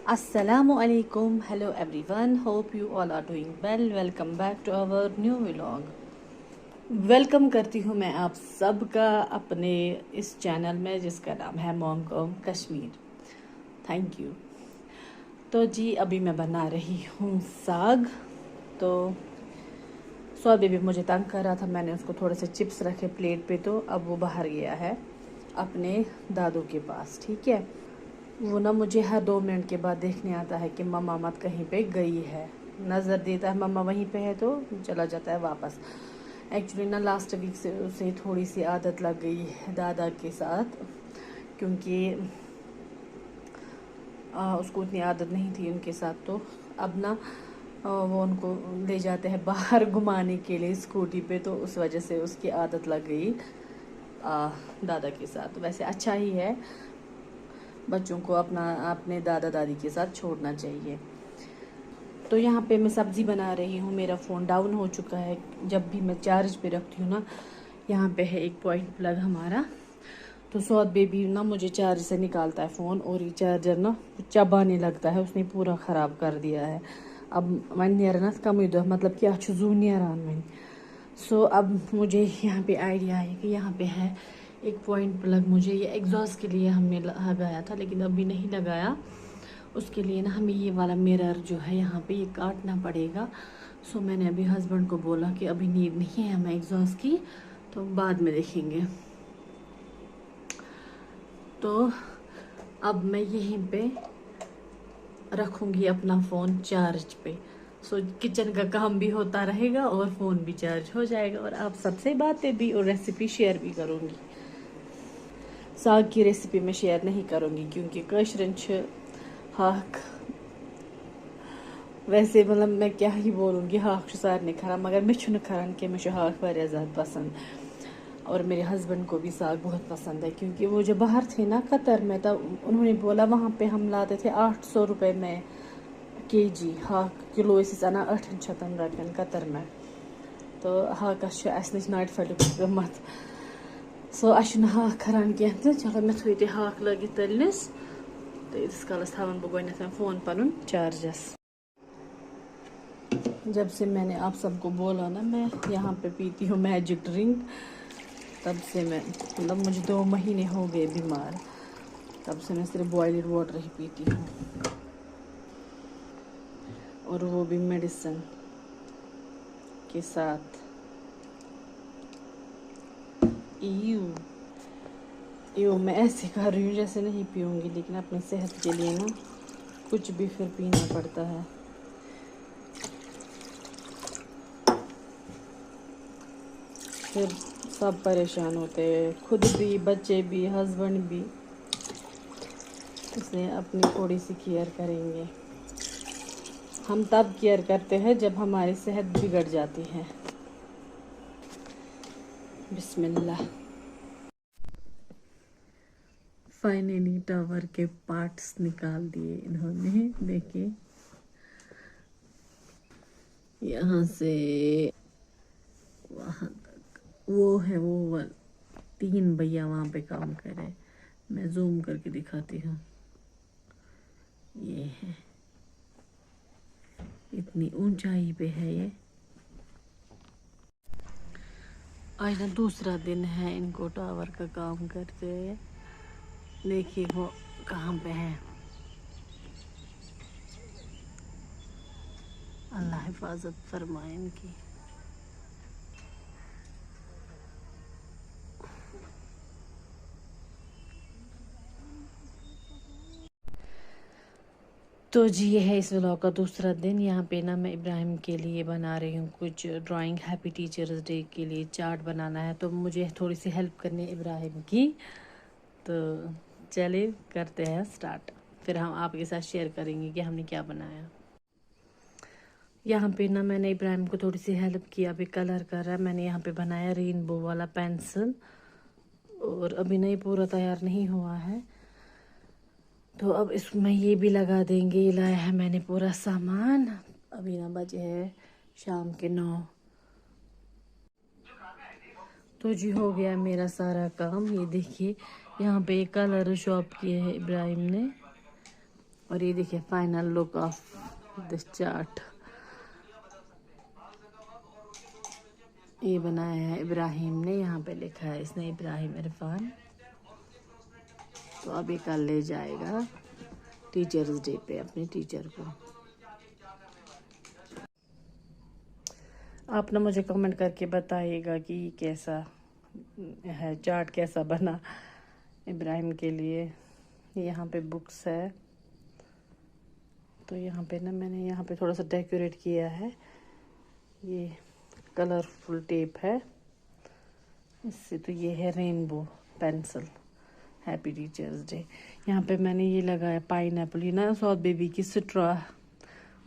Assalamualaikum. Hello everyone. Hope you all are doing well. Welcome back to our new vlog. Welcome करती हूँ मैं आप सबका अपने इस चैनल में जिसका नाम है mom com Kashmir. Thank you. तो जी अभी मैं बना रही हूँ साग। तो सौ बेबी मुझे तंग कर रहा था, मैंने उसको थोड़े से चिप्स रखे प्लेट पे, तो अब वो बाहर गया है अपने दादू के पास। ठीक है, वो ना मुझे हर 2 मिनट के बाद देखने आता है कि मम्मा मत कहीं पे गई है, नज़र देता है मम्मा वहीं पे है तो चला जाता है वापस। एक्चुअली ना लास्ट वीक से उसे थोड़ी सी आदत लग गई है दादा के साथ, क्योंकि उसको इतनी आदत नहीं थी उनके साथ। तो अब ना वो उनको ले जाते हैं बाहर घुमाने के लिए स्कूटी पे, तो उस वजह से उसकी आदत लग गई दादा के साथ। वैसे अच्छा ही है, बच्चों को अपने दादा दादी के साथ छोड़ना चाहिए। तो यहाँ पे मैं सब्ज़ी बना रही हूँ। मेरा फ़ोन डाउन हो चुका है, जब भी मैं चार्ज पे रखती हूँ ना, यहाँ पे है एक पॉइंट प्लग हमारा, तो सौद बेबी ना मुझे चार्ज से निकालता है फ़ोन, और ये चार्जर ना चबाने लगता है, उसने पूरा ख़राब कर दिया है। अब वन ना कम दो मतलब क्या जू नान वन। सो अब मुझे यहाँ पे आइडिया है कि यहाँ पे है एक पॉइंट प्लग। मुझे ये एग्जॉस्ट के लिए हमने लगाया था, लेकिन अभी नहीं लगाया। उसके लिए ना हमें ये वाला मिरर जो है यहाँ पे ये काटना पड़ेगा। सो मैंने अभी हस्बैंड को बोला कि अभी नीड नहीं है हमें एग्जॉस्ट की, तो बाद में देखेंगे। तो अब मैं यहीं पे रखूँगी अपना फ़ोन चार्ज पे। सो किचन का काम भी होता रहेगा और फ़ोन भी चार्ज हो जाएगा, और आप सबसे बातें भी और रेसिपी शेयर भी करूँगी। साग की रेसिपी मैं शेयर नहीं करूँगी क्योंकि कशरन हाक, वैसे मतलब मैं क्या ही बोलूँगी, हाक सारे खरान मगर मे खरान कि मे हाक वारिया ज़्यादा पसंद, और मेरे हस्बैंड को भी साग बहुत पसंद है। क्योंकि वो जब बाहर थे ना कतर में, तब उन्होंने बोला वहाँ पे हम लाते थे 800 रुपये में केजी हाक, किलो इस अना 8 रपन कतर में। तो हाकस नश नाट फट मत सो अह हाक खरान कह तो चलो मे थो हाक लगे तलनस, तो इस कालस थवन बह गोन फोन पन चार्जस। जब से मैंने आप सबको बोला ना मैं यहाँ पे पीती हूँ मैजिक ड्रिंक, तब से मैं मतलब मुझे 2 महीने हो गए बीमार, तब से मैं सिर्फ बॉइल्ड वाटर ही पीती हूँ, और वो भी मेडिसिन के साथ। ईयू ईयू मैं ऐसे कर रही हूँ जैसे नहीं पीऊँगी, लेकिन अपनी सेहत के लिए ना कुछ भी फिर पीना पड़ता है। फिर सब परेशान होते हैं, खुद भी, बच्चे भी, हस्बैंड भी। इसलिए अपनी थोड़ी सी केयर करेंगे। हम तब केयर करते हैं जब हमारी सेहत बिगड़ जाती है। बिस्मिल्लाह। फाइनली टावर के पार्ट्स निकाल दिए इन्होंने, देखिए यहाँ से वहाँ तक। वो है वो 3 भैया वहाँ पे काम कर रहे हैं, मैं जूम करके दिखाती हूँ। ये है, इतनी ऊंचाई पे है ये। आज ना दूसरा दिन है इनको टावर का काम करते हुए। देखिए वो कहाँ पे है। अल्लाह हिफाजत फरमाए इनकी। तो जी ये है इस व्लॉग का दूसरा दिन। यहाँ पे ना मैं इब्राहिम के लिए बना रही हूँ कुछ ड्राइंग। हैप्पी टीचर्स डे के लिए चार्ट बनाना है, तो मुझे थोड़ी सी हेल्प करनी है इब्राहिम की। तो चलिए करते हैं स्टार्ट, फिर हम आपके साथ शेयर करेंगे कि हमने क्या बनाया। यहाँ पे ना मैंने इब्राहिम को थोड़ी सी हेल्प किया, अभी कलर कर रहा है। मैंने यहाँ पे बनाया रेनबो वाला पेंसिल, और अभी नहीं पूरा तैयार नहीं हुआ है, तो अब इसमें ये भी लगा देंगे। ये लाया है मैंने पूरा सामान। अभी ना बजे है शाम के 9। तो जी हो गया मेरा सारा काम। ये देखिए यहाँ पे कलर शॉप किए है इब्राहिम ने, और ये देखिए final look of this chart. ये बनाया है इब्राहिम ने, यहाँ पे लिखा है इसने इब्राहिम इरफान। तो अब ये कल ले जाएगा टीचर्स डे पे अपने टीचर को। आप ना मुझे कमेंट करके बताइएगा कि कैसा है चार्ट, कैसा बना इब्राहिम के लिए। यहाँ पे बुक्स है, तो यहाँ पे ना मैंने यहाँ पे थोड़ा सा डेकोरेट किया है। ये कलरफुल टेप है इससे। तो ये है rainbow pencil, happy teachers day. यहाँ पे मैंने ये लगाया पाइनएप्पल। ये ना सौद बेबी की स्ट्रॉ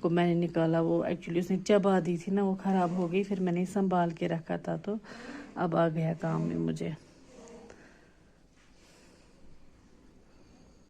को मैंने निकाला, वो एक्चुअली उसने चबा दी थी ना, वो ख़राब हो गई। फिर मैंने संभाल के रखा था, तो अब आ गया काम में मुझे।